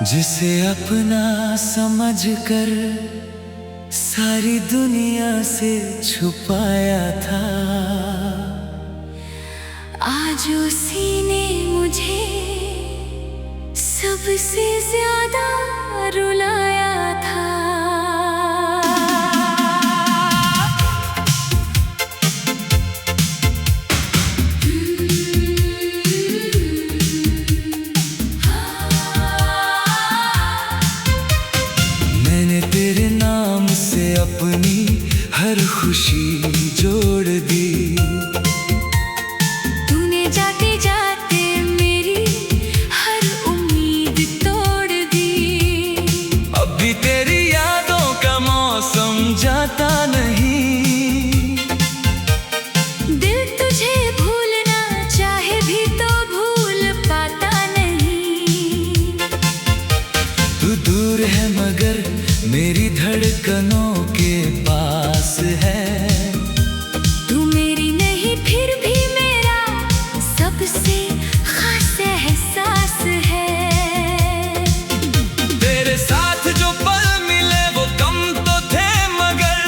जिसे अपना समझकर सारी दुनिया से छुपाया था, आज उसी ने मुझे सबसे ज्यादा रुलाया था। मैंने तेरे नाम से अपनी हर खुशी जोड़ दी। तूने जाते जाते मेरी हर उम्मीद तोड़ दी। अब भी तेरी यादों का मौसम जाता नहीं। दिल तुझे भूलना चाहे भी तो भूल पाता नहीं। तू दूर है मगर मेरी धड़कनों के पास है। तू मेरी नहीं फिर भी मेरा सबसे खास एहसास है। तेरे साथ जो पल मिले वो कम तो थे मगर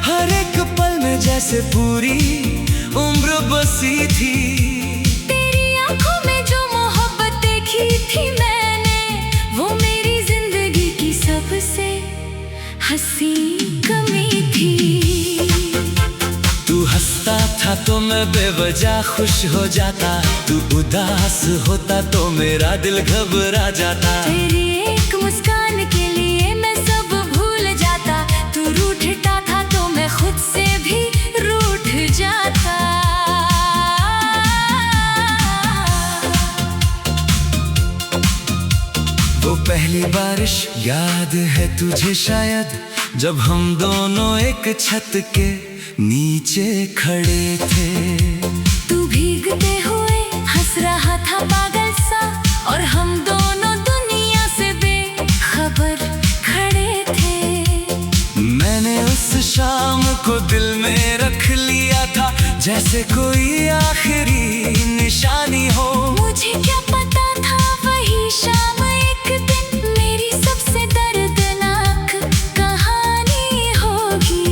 हर एक पल में जैसे पूरी उम्र बसी थी। तेरी आंखों में जो मोहब्बत देखी थी मैंने, वो मेरी जिंदगी की सबसे हंसी कमी थी। तू हंसता था तो मैं बेवजह खुश हो जाता, तू उदास होता तो मेरा दिल घबरा जाता। तेरी एक मुस्कान के लिए मैं सब भूल जाता। तू रूठता था तो मैं खुद से भी रूठ जाता। वो पहली बारिश याद है तुझे शायद, जब हम दोनों एक छत के नीचे खड़े थे। तू भीगते हुए हंस रहा था पागल सा, और हम दोनों दुनिया से बेखबर खड़े थे। मैंने उस शाम को दिल में रख लिया था, जैसे कोई आखिरी निशानी हो। मुझे क्या पता था वही शाम एक दिन मेरी सबसे दर्दनाक कहानी होगी।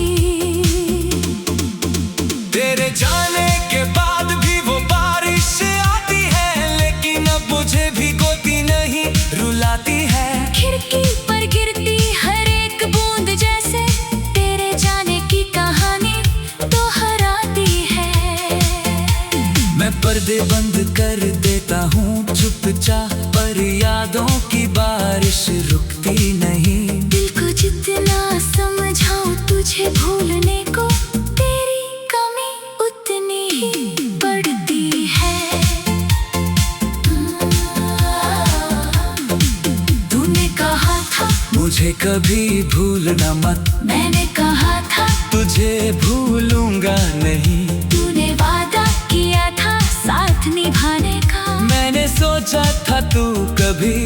तेरे जाने के बाद भी वो बारिश आती है, लेकिन अब मुझे भिगोती नहीं रुलाती है। खिड़की पर गिरती हर एक बूंद जैसे तेरे जाने की कहानी दोहराती है। मैं पर्दे बंद कर देता हूँ चुपचाप, पर यादों की बारिश रुकती नहीं। दिल को जितना समझाऊं तुझे भूलने को, तेरी कमी उतनी ही बढ़ती है। तूने कहा था मुझे कभी भूलना मत, मैंने कहा था तुझे भूलूंगा नहीं। तूने वादा किया था साथ निभाने का, मैंने सोचा था तू कभी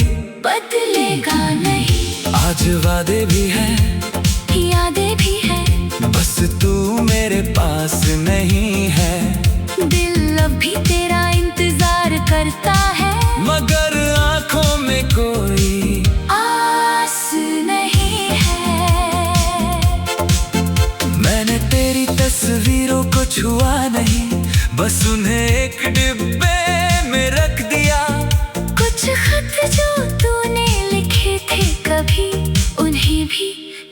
बदलेगा नहीं। आज वादे भी हैं, यादें भी हैं, बस तू मेरे पास नहीं है। दिल अब भी तेरा इंतजार करता है, मगर आंखों में कोई आस नहीं है। मैंने तेरी तस्वीरों को छुआ नहीं, बस उन्हें एक डिब्बे में रख दिया। कुछ खत जो तूने लिखे थे कभी, उन्हें भी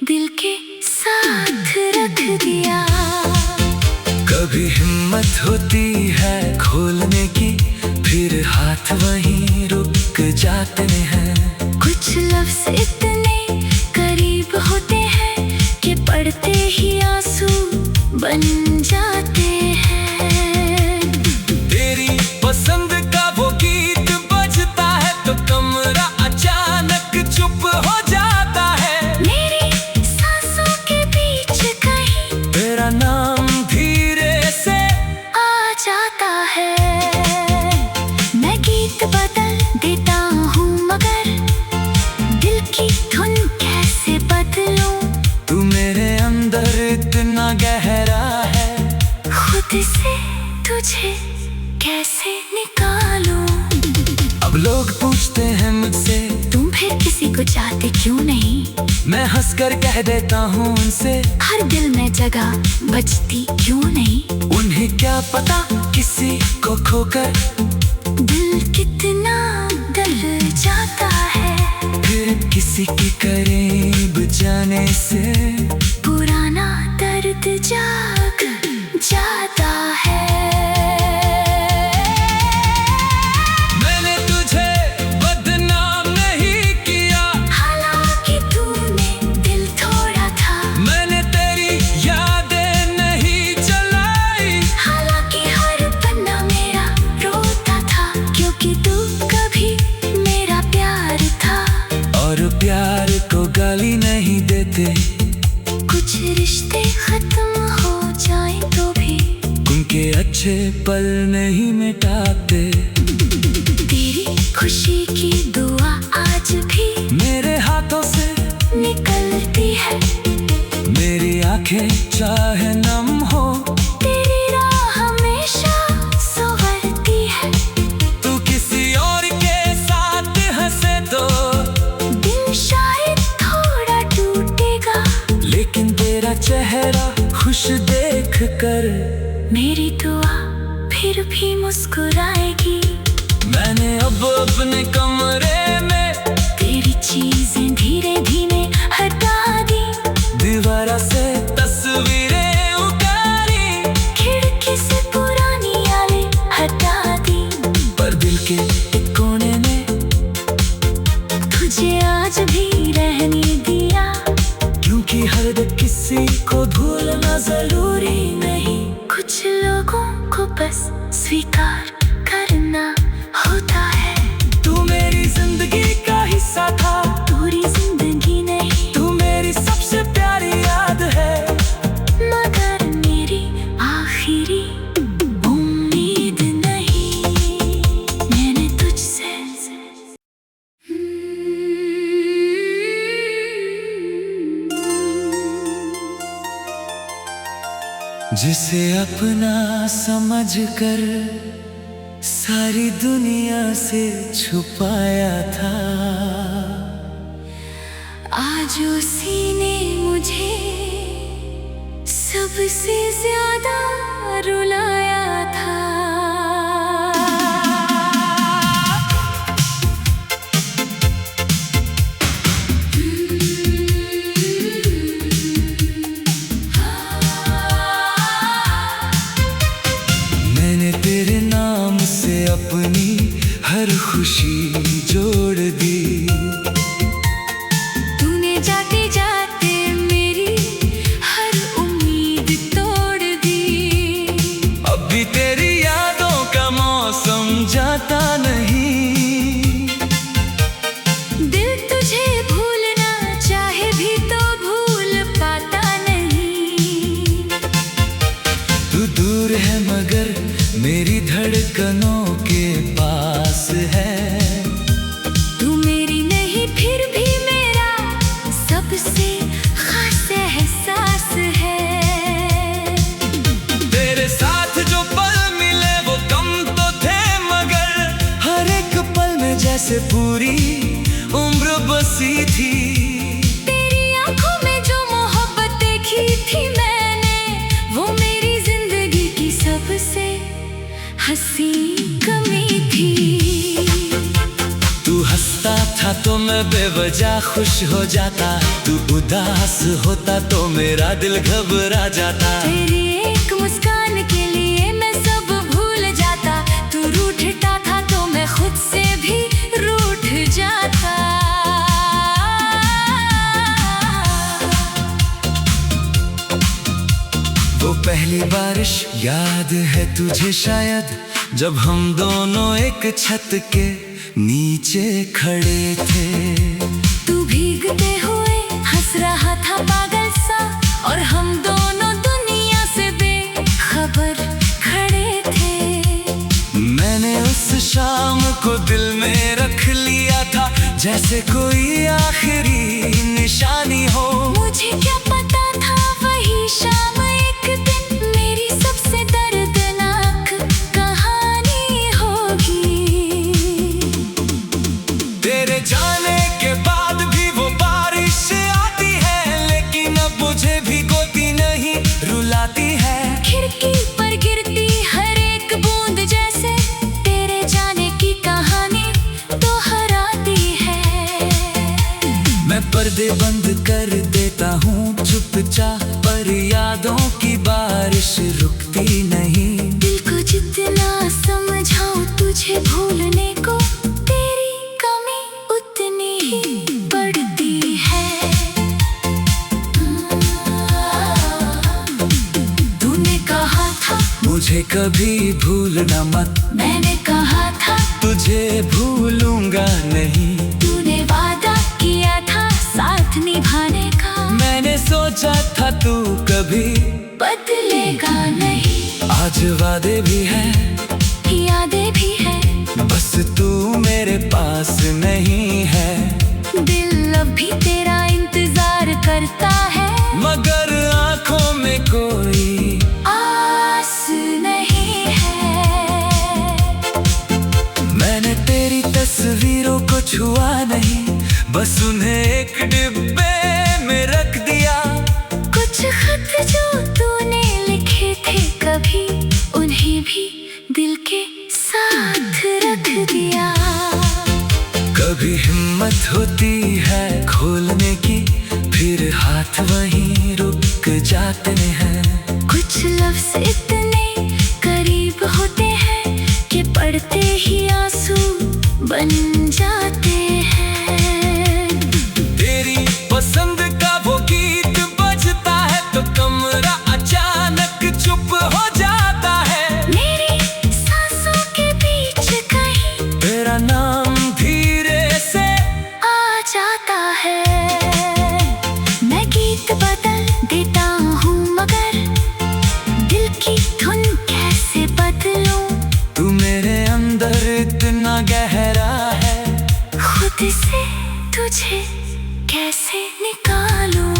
दिल के साथ रख दिया। कभी हिम्मत होती है खोलने की, फिर हाथ वहीं रुक जाते हैं। कुछ लफ्ज इतने करीब होते हैं कि पढ़ते ही आंसू बन जाते हैं। तेरी पसंद का वो गीत बजता है तो कमरा अचानक चुप हो जाता है। मेरी सांसों के बीच कहीं तेरा नाम धीरे से आ जाता है। मैं गीत बदल देता हूँ मगर दिल की धुन कैसे बदलूं। तू मेरे अंदर इतना गहरा है, खुद से तुझे कैसे निकालूं। अब लोग पूछते हैं मुझसे तुम फिर किसी को चाहते क्यों नहीं, मैं हंसकर कह देता हूँ उनसे, हर दिल में जगह बचती क्यों नहीं। उन्हें क्या पता किसी को खोकर दिल कितना डर जाता है, फिर किसी के करीब जाने से पुराना दर्द जाग जाता है। मैंने तुझे बदनाम नहीं किया, हालांकि तूने दिल तोड़ा था। मैंने तेरी यादें नहीं जलाई, हालांकि हर पन्ना मेरा रोता था, क्योंकि तू कभी मेरा प्यार था। और प्यार को गाली नहीं देते, कुछ रिश्ते खत्म हो जाए तो भी उनके अच्छे पल नहीं मिटाते। तेरी खुशी की दुआ आज भी मेरे हाथों से निकलती है, मेरी आंखें चाहे नम हो, तेरी राह हमेशा संवरती है। तू किसी और के साथ हंसे तो दिल शायद थोड़ा टूटेगा, लेकिन तेरा चेहरा खुश देख कर मेरी दुआ फिर भी मुस्कुराएगी। मैंने अब अपने कमरे में तेरी चीजें धीरे धीरे हटा दी, दीवार से तस्वीरें उतारी, खिड़की से पुरानी यादें हटा दी। पर दिल के एक कोने में तुझे आज भी रहने दिया, क्योंकि हर दिन किसी को भूलना जरूरी नहीं। कुछ लोगों को बस स्वीकार करना होता है। तू मेरी जिंदगी का हिस्सा था, पूरी जिंदगी नहीं, तू मेरी सबसे प्यारी याद है, मगर मेरी आखिरी उम्मीद नहीं। मैंने तुझसे जिसे अपना समझकर सारी दुनिया से छुपाया था, आज उसी ने मुझे सबसे ज्यादा रुलाया था। मैंने तेरे नाम से अपनी हर खुशी जोड़ दी, तूने जाते जाते मेरी हर उम्मीद तोड़ दी। अब भी तेरी यादों का मौसम जाता नहीं। दिल तुझे भूलना चाहे भी तो भूल पाता नहीं। तू दूर है मगर मेरी धड़कनों के पास है, तू मेरी नहीं फिर भी मेरा सबसे खास एहसास है। तेरे साथ जो पल मिले वो कम तो थे, मगर हर एक पल में जैसे पूरी उम्र बसी थी। तेरी आंखों में जो मोहब्बत देखी थी मैंने, वो मेरी जिंदगी की सबसे हंसी कमी थी। तू हंसता था तो मैं बेवजह खुश हो जाता, तू उदास होता तो मेरा दिल घबरा जाता। तेरी एक मुस्कान के लिए मैं सब भूल जाता, तू रूठता था तो मैं खुद से भी रूठ जाता। वो पहली बारिश याद है तुझे शायद, जब हम दोनों एक छत के नीचे खड़े थे। तू भीगते हुए हंस रहा था पागल सा, और हम दोनों दुनिया से बेखबर खड़े थे। मैंने उस शाम को दिल में रख लिया था, जैसे कोई आखिरी निशानी हो। मुझे क्या पता था वही शाम एक दिन मेरी सबसे दर्दनाक कहानी होगी। तेरे जाने के बाद पर्दे बंद कर देता हूँ चुपचाप, पर यादों की बारिश रुकती नहीं। दिल को जितना समझाऊं तुझे भूलने को, तेरी कमी उतनी ही बढ़ती है। तूने कहा था मुझे कभी भूलना मत, मैंने कहा था तुझे भूलूंगा नहीं। तूने वादा किया था साथ निभाने का, मैंने सोचा था तू कभी बदलेगा नहीं। आज वादे भी हैं, यादें भी हैं, बस तू मेरे पास नहीं है। दिल अब भी तेरा इंतजार करता है, मगर आंखों में कोई आस नहीं है। मैंने तेरी तस्वीरों को छुआ नहीं, बस उन्हें एक डिब्बे में रख दिया। कुछ खत जो तूने लिखे थे कभी, उन्हें भी दिल के साथ रख दिया। कभी हिम्मत होती है खोलने की, फिर हाथ वहीं रुक जाते हैं। कुछ लफ्ज इतने करीब होते हैं कि पढ़ते ही आंसू बन जाते हैं। तेरी पसंद का वो गीत बजता है तो कमरा अचानक चुप हो जाता है। मेरी सांसों के बीच कहीं तेरा नाम धीरे से आ जाता है। मैं गीत बदल देता हूँ मगर दिल की धुन कैसे बदलूं। तू मेरे अंदर इतना गहरा है, खुद से तुझे कैसे निकालूं।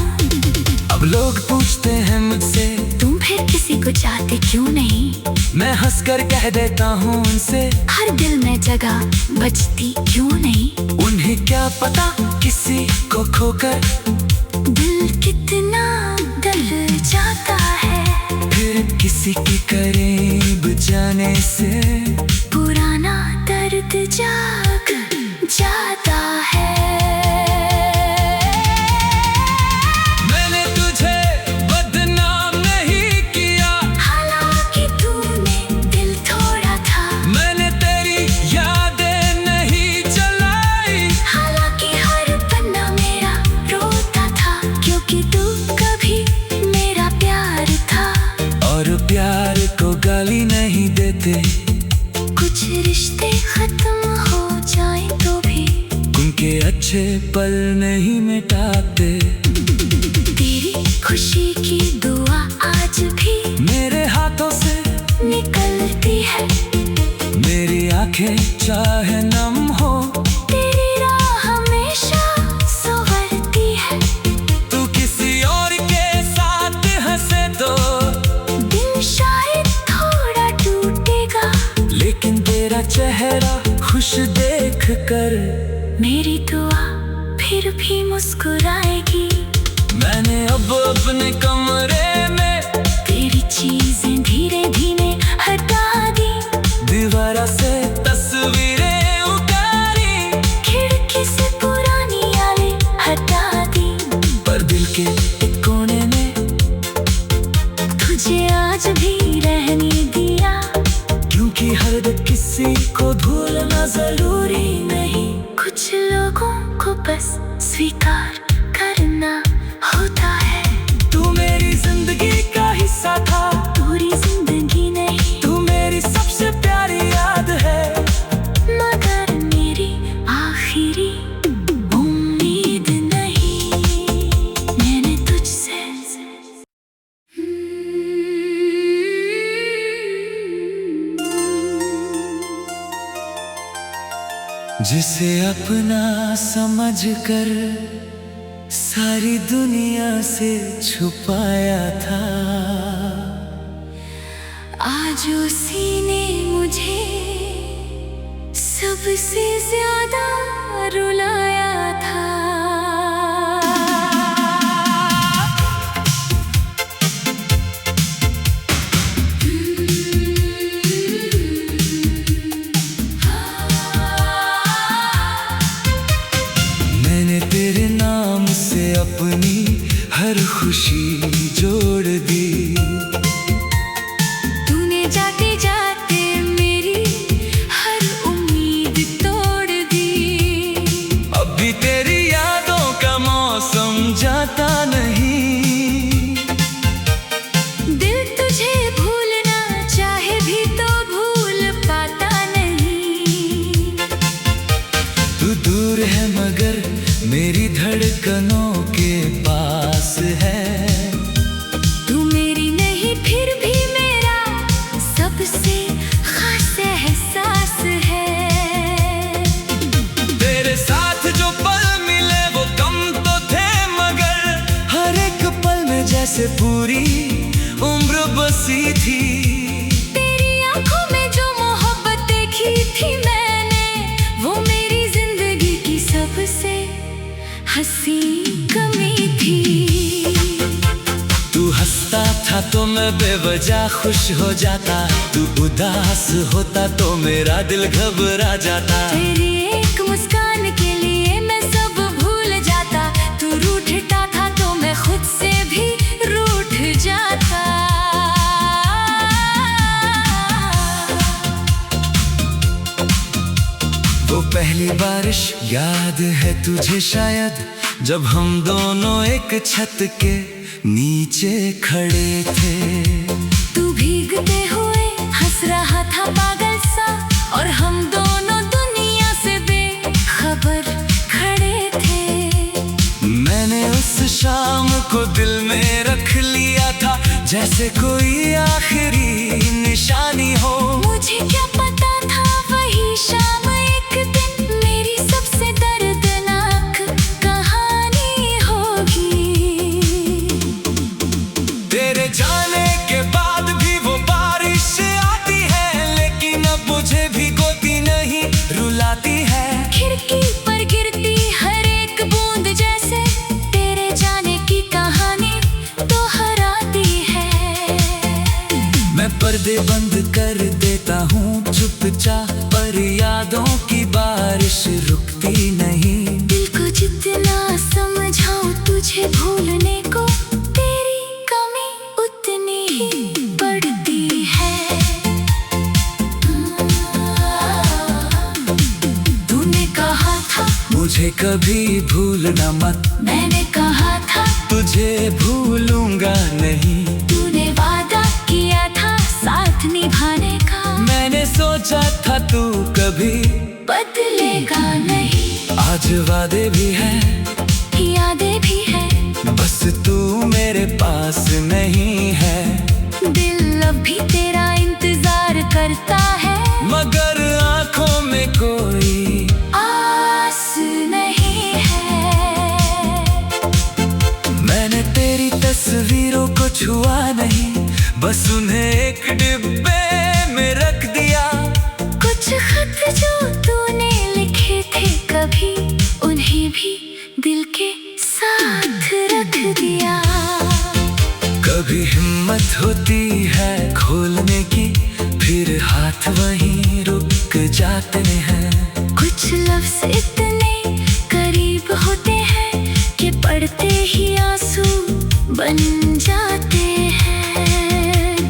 अब लोग पूछते हैं मुझसे तुम फिर किसी को चाहते क्यों नहीं। मैं हंसकर कह देता हूँ उनसे, हर दिल में जगह बचती क्यों नहीं। उन्हें क्या पता किसी को खोकर दिल कितना डर जाता है। फिर किसी के करीब जाने से पुराना दर्द जाग जाता है। मैंने तुझे बदनाम नहीं किया, हालांकि तूने दिल तोड़ा था। मैंने तेरी यादें नहीं जलाई, हालांकि हर पन्ना मेरा रोता था, क्योंकि तू कभी मेरा प्यार था। और प्यार को गाली नहीं देते, कुछ रिश्ते खत्म हो जाए तो भी उनके अच्छे पल नहीं मिटाते। तेरी खुशी की दुआ आज भी मेरे हाथों से निकलती है। मेरी आंखें चाहे नम हो, तेरी राह हमेशा संवरती है। तू किसी और के साथ हंसे तो दिल शायद थोड़ा टूटेगा, लेकिन तेरा चेहरा खुश देख कर मेरी दुआ फिर भी मुस्कुराएगी। मैंने अब अपने कमरे में तेरी चीजें धीरे धीरे हटा दी, दीवार से तस्वीरें उतारी, खिड़की से पुरानी यादें हटा दी। पर दिल के एक कोने में तुझे आज भी रहने दिया, क्योंकि हर किसी को भूलना जरूरी नहीं। कुछ लोगों को बस स्वीकार करना होता है। तू मेरी जिंदगी का हिस्सा था, पूरी जिंदगी नहीं, तू मेरी सबसे प्यारी याद है। मगर मेरी आखिरी उम्मीद नहीं। मैंने तुझसे जिसे अपना समझ कर सारी दुनिया से छुपाया था, आज उसी ने मुझे सबसे ज्यादा रुलाया था। मैंने तेरे नाम जैसे पूरी उम्र बसी थी। तेरी आंखों में जो मोहब्बत देखी थी मैंने, वो मेरी जिंदगी की सबसे हंसी कमी थी। तू हंसता था तो मैं बेवजह खुश हो जाता, तू उदास होता तो मेरा दिल घबरा जाता। तेरी एक मुस्कान के लिए मैं सब भूल जाता, तू रूठता था तो मैं खुद से भी रूठ जाता। वो पहली बारिश याद है तुझे शायद, जब हम दोनों एक छत के नीचे खड़े थे। तू भीगते हुए हंस रहा था पागल सा, और हम दोनों दुनिया से बेखबर खड़े थे। मैंने उस शाम को दिल में रख लिया था, जैसे कोई आखिरी निशानी हो। मुझे क्या पता था वही शाम एक दिन मेरी सबसे दर्दनाक कहानी होगी। तेरे जाने के बाद भी वो बारिश आती है, लेकिन अब मुझे भिगोती नहीं रुलाती है। खिड़की पर गिरती हर एक बूंद जैसे तेरे जाने की कहानी दोहराती है। मैं पर्दे बंद कर देता हूँ चुपचाप, पर यादों की बारिश रुकती नहीं। दिल को जितना समझाऊं तुझे भूलने को, तेरी कमी उतनी ही बढ़ती है। तूने कहा था मुझे कभी भूलना मत, मैंने कहा था तुझे भूलूंगा नहीं। तूने वादा किया था साथ निभाने का, मैंने सोचा था तू कभी बदलेगा नहीं। आज वादे भी हैं, यादें भी हैं, बस तू मेरे पास नहीं है। दिल अब भी तेरा इंतजार करता है, मगर आंखों में कोई आस नहीं है। मैंने तेरी तस्वीरों को छुआ नहीं, बस उन्हें एक डिब्बे में रख दिया। कुछ खत जो तूने लिखे थे कभी, उन्हें भी दिल के साथ रख दिया। कभी हिम्मत होती है खोलने की, फिर हाथ वहीं रुक जाते हैं। कुछ लफ्ज इतने करीब होते हैं कि पढ़ते ही आंसू बन जाते हैं।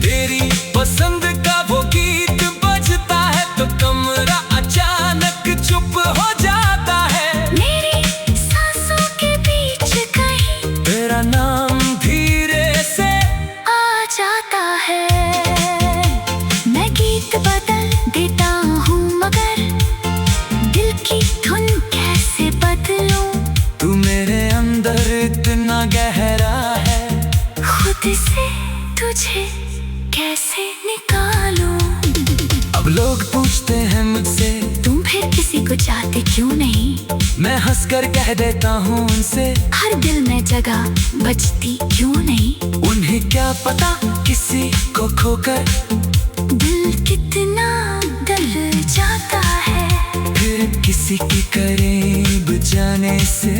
तेरी पसंद का वो गीत बजता है तो कमरा अचानक चुप हो जाता है। मेरी सांसों के बीच कहीं तेरा नाम धीरे से आ जाता है। मैं गीत बदल देता हूँ मगर दिल की धुन कैसे बदलूं। तू मेरे अंदर इतना गहरा है, खुद से तुझे कैसे निकालूं। अब लोग पूछते हैं मुझसे तुम फिर किसी को चाहते क्यों नहीं। मैं हंसकर कह देता हूँ उनसे, हर दिल में जगह बचती क्यों नहीं। उन्हें क्या पता किसी को खोकर दिल कितना डर जाता है। फिर किसी के करीब जाने से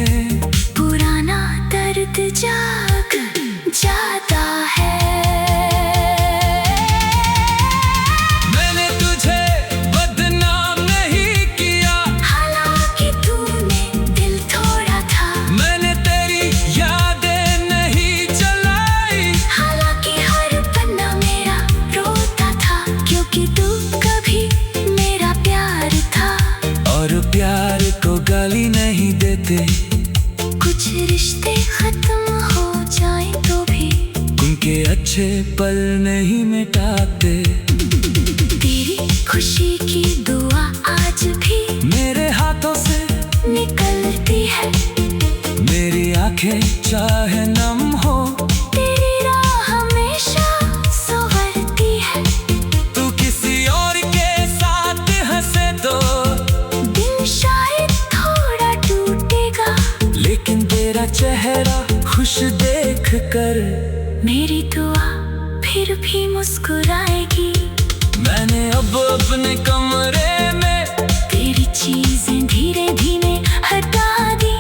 पुराना दर्द जाग जाता है। मैंने तुझे बदनाम नहीं किया, हालांकि तूने दिल तोड़ा था। मैंने तेरी यादें नहीं जलाई, हालांकि हर पन्ना मेरा रोता था, क्योंकि तू कभी मेरा प्यार था। और प्यार को गाली नहीं देते, कुछ रिश्ते खत्म हो जाएं तो भी उनके अच्छे पल नहीं मिटाते। तेरी खुशी की दुआ आज भी मेरे हाथों से निकलती है। मेरी आंखें चाहे नम हो, तेरी राह हमेशा संवरती है। तू किसी और के साथ हंसे तो दिल शायद थोड़ा टूटेगा, लेकिन तेरा चेहरा खुश देख कर मेरी दुआ फिर भी मुस्कुराएगी। मैंने अब अपने कमरे में तेरी चीजें धीरे धीरे हटा दी।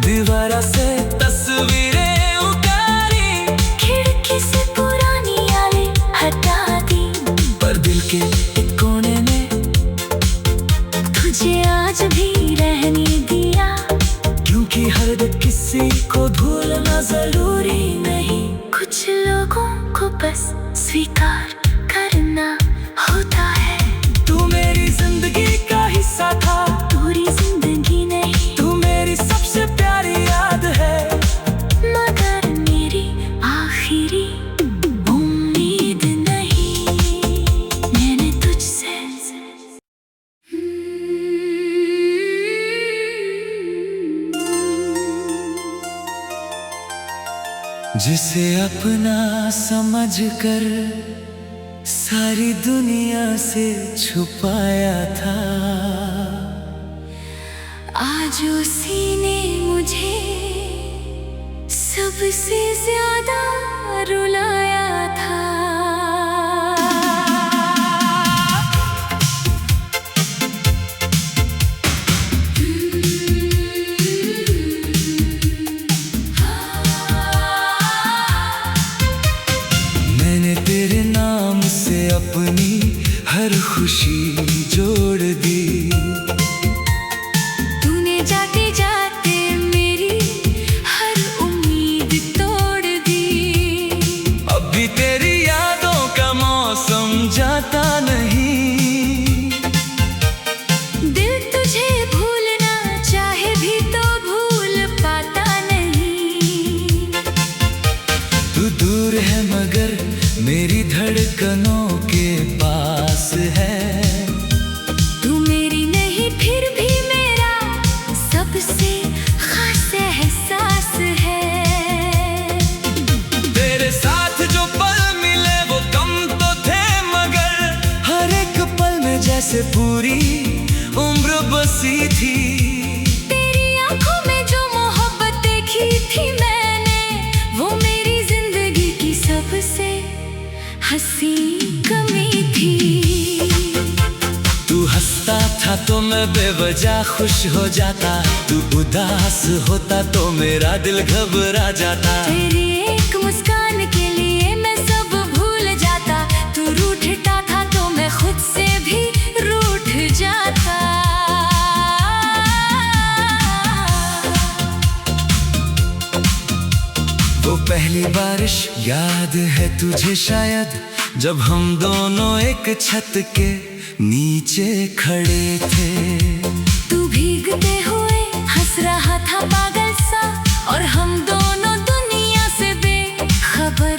दीवारा से तस्वीरें उतारी, खिड़की से पुरानी यादें हटा दी। पर दिल के एक कोने में तुझे आज भी रहने दिया, क्योंकि हर किसी को भूलना जरूरी नहीं। कुछ लोगों को बस स्वीकार करना होता है। तू मेरी जिंदगी का हिस्सा था, पूरी जिंदगी नहीं, तू मेरी सबसे प्यारी याद है। मगर मेरी आखिरी उम्मीद नहीं। मैंने तुझसे जिसे अपना समझकर सारी दुनिया से छुपाया था, आज उसी ने मुझे सबसे ज्यादा रुलाया था। मैंने तेरे नाम से अपनी हर खुशी जोड़ दी। तूने जाते जाते मेरी हर उम्मीद तोड़ दी। अब भी तेरी यादों का मौसम जाता नहीं। दिल तुझे भूलना चाहे भी तो भूल पाता नहीं। तू दूर है मगर मेरी धड़कनों के पास है। तू मेरी नहीं फिर भी मेरा सबसे खास एहसास है। तेरे साथ जो पल मिले वो कम तो थे, मगर हर एक पल में जैसे पूरी उम्र बसी थी। तेरी आंखों में जो मोहब्बत देखी थी मैंने, वो मेरी जिंदगी की सबसे हंसी कमी थी। तू हंसता था तो मैं बेवजह खुश हो जाता, तू उदास होता तो मेरा दिल घबरा जाता। तेरी एक मुस्कान के लिए मैं सब भूल जाता। तू रूठता था तो मैं खुद से भी रूठ जाता। वो पहली बारिश याद है तुझे शायद, जब हम दोनों एक छत के नीचे खड़े थे। तू भीगते हुए हंस रहा था पागल सा, और हम दोनों दुनिया से बेखबर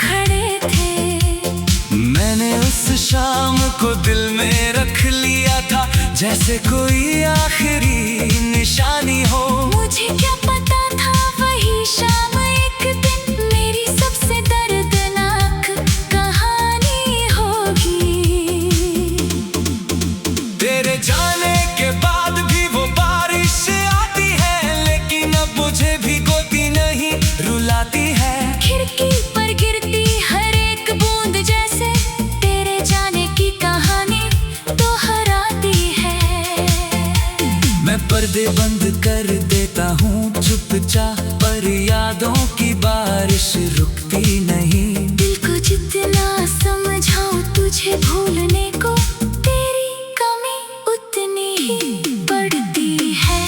खड़े थे। मैंने उस शाम को दिल में रख लिया था, जैसे कोई आखिरी निशानी हो। मुझे क्या पता था वही शाम एक दिन मेरी सबसे दर्दनाक कहानी होगी। तेरे जाने के बाद भी वो बारिश आती है, लेकिन अब मुझे भिगोती नहीं रुलाती है। खिड़की पर गिरती हर एक बूंद जैसे तेरे जाने की कहानी दोहराती है। मैं पर्दे बंद कर देता हूँ चुपचाप, पर यादों की बारिश रुकती नहीं। दिल को जितना समझाऊं तुझे भूलने को, तेरी कमी उतनी ही बढ़ती है।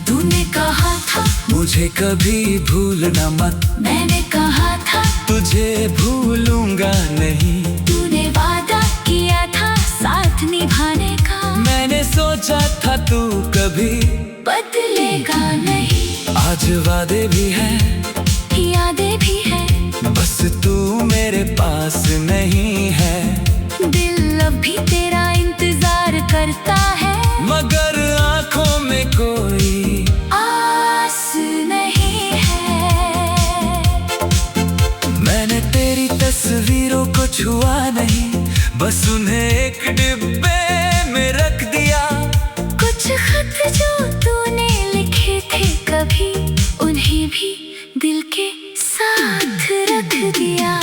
तूने कहा था मुझे कभी भूलना मत, मैंने कहा था तुझे भूलूंगा नहीं। तूने वादा किया था साथ निभाने का, मैंने सोचा था तू कभी बदलेगा नहीं। आज वादे भी हैं, यादें भी हैं, बस तू मेरे पास नहीं है। दिल अब भी तेरा इंतजार करता है, मगर आंखों में कोई आस नहीं है। मैंने तेरी तस्वीरों को छुआ नहीं, बस उन्हें एक डिब्बे में रख दिया। कुछ खत जो तूने लिखे थे कभी भी दिल के साथ रख दिया।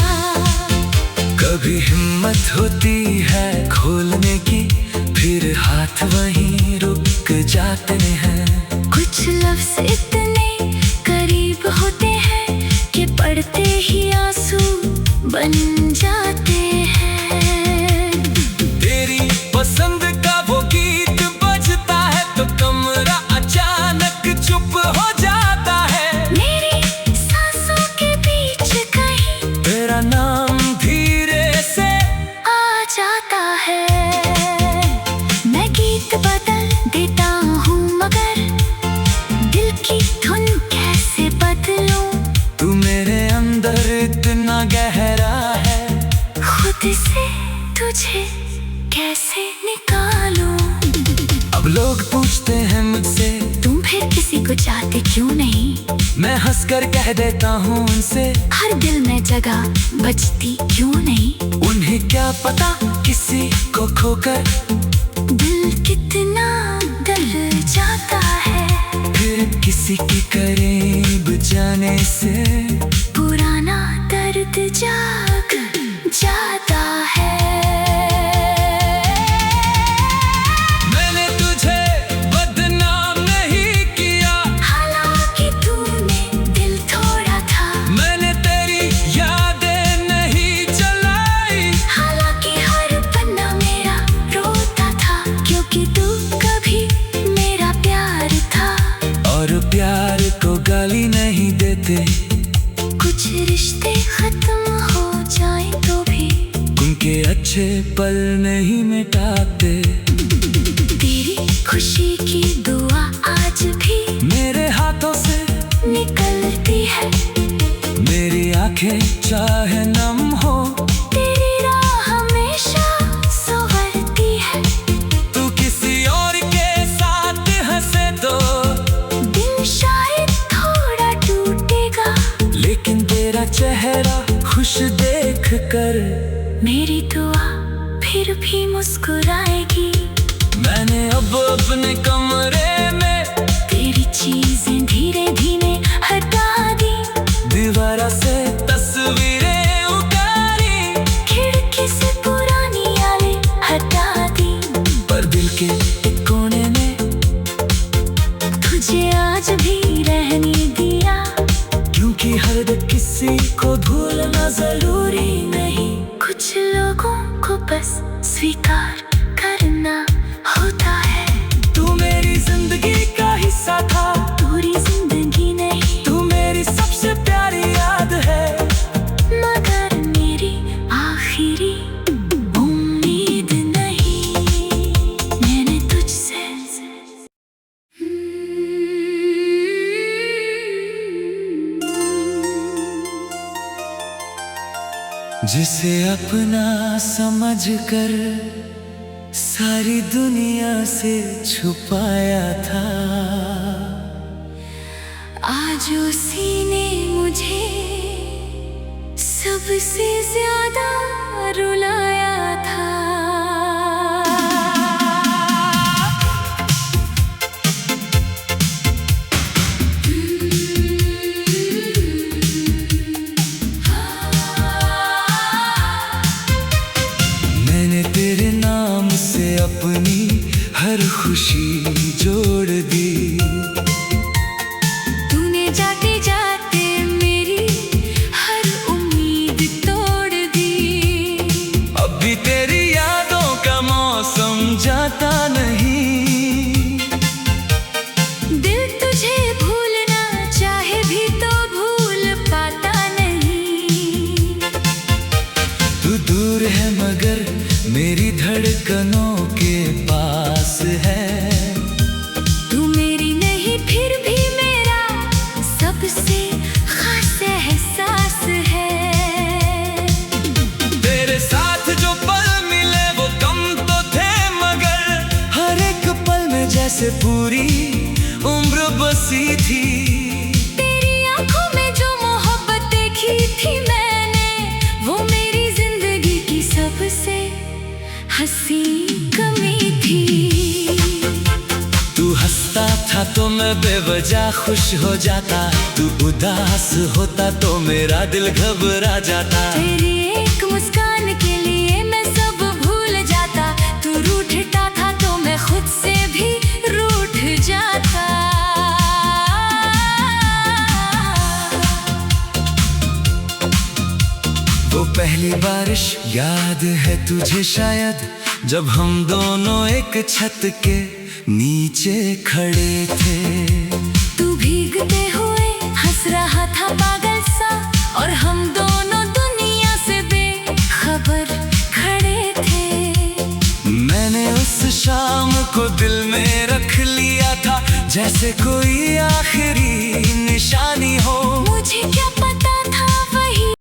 कभी हिम्मत होती है खोलने की, फिर हाथ वहीं रुक जाते हैं। कुछ लफ्ज इतने करीब होते हैं कि पढ़ते ही आंसू बन जाते हैं। तेरी पसंद का वो गीत बजता है तो कमरा अचानक चुप हो जाता है। मेरी सांसों के बीच कहीं तेरा नाम धीरे से आ जाता है। मैं गीत बदल देता हूँ मगर दिल की धुन कैसे बदलूं? तू मेरे अंदर इतना गहरा है, खुद से तुझे कैसे निकालूं? अब लोग पूछते हैं मुझसे तुम फिर किसी को चाहते क्यों नहीं? मैं हंसकर कह देता हूँ उनसे, हर दिल में जगह बचती क्यों नहीं? उन्हें क्या पता किसी को खोकर दिल कितना डर जाता है। फिर किसी के करीब जाने से पुराना दर्द जाग जाता है। मैंने तुझे बदनाम नहीं किया, हालांकि तूने दिल तोड़ा था। मैंने तेरी यादें नहीं जलाई, हालांकि हर पन्ना मेरा रोता था, क्योंकि तू कभी मेरा प्यार था। और प्यार को गाली नहीं देते, कुछ रिश्ते खत्म हो जाएं तो भी उनके अच्छे पल नहीं मिटाते। तेरी खुशी की दुआ आज भी मेरे हाथों से निकलती है। मेरी आंखें चाहे नम हो, तेरी राह हमेशा संवरती है। तू किसी और के साथ हंसे तो दिल शायद थोड़ा टूटेगा, लेकिन तेरा चेहरा खुश देख कर मेरी दुआ फिर भी मुस्कुराएगी। मैंने अब अपने कमरे में तेरी चीजें धीरे धीरे हटा दी, दीवार से तस्वीरें उतारी, खिड़की से पुरानी यादें हटा दी। पर दिल के एक कोने में तुझे आज भी रहने दिया, क्योंकि हर किसी को भूलना जरूरी नहीं। कुछ लोगों को बस स्वीकार करना होता है। तू मेरी जिंदगी का हिस्सा था, पूरी जिंदगी नहीं, तू मेरी सबसे प्यारी याद है, मगर मेरी आखिरी उम्मीद नहीं। मैंने तुझसे जिसे अपना समझकर सारी दुनिया से छुपाया था, आज उसी ने मुझे सबसे ज्यादा रुलाया था। मैंने तेरे नाम से अपनी हर खुशी जोड़ दी, तूने जाते जाते मेरी हर उम्मीद तोड़ दी। अब भी तेरी यादों का मौसम जाता नहीं। दिल तुझे भूलना चाहे भी तो भूल पाता नहीं। तू दूर है मगर मेरी धड़कनों के पास है। तू मेरी नहीं फिर भी मेरा सबसे खास एहसास है। तेरे साथ जो पल मिले वो कम तो थे, मगर हर एक पल में जैसे पूरी उम्र बसी थी। तेरी आंखों में जो मोहब्बत देखी थी मैंने, वो मेरी जिंदगी की सबसे हंसी कमी थी। तू हंसता था था तो मैं बेवजह खुश हो जाता, तू उदास होता तो मेरा दिल घबरा जाता। तेरी एक मुस्कान के लिए मैं सब भूल जाता, तू रूठता था तो मैं खुद से भी रूठ जाता। वो पहली बारिश याद है तुझे शायद, जब हम दोनों एक छत के नीचे खड़े थे। तू भीगते हुए हंस रहा था पागल सा, और हम दोनों दुनिया से बेखबर खड़े थे। मैंने उस शाम को दिल में रख लिया था, जैसे कोई आखिरी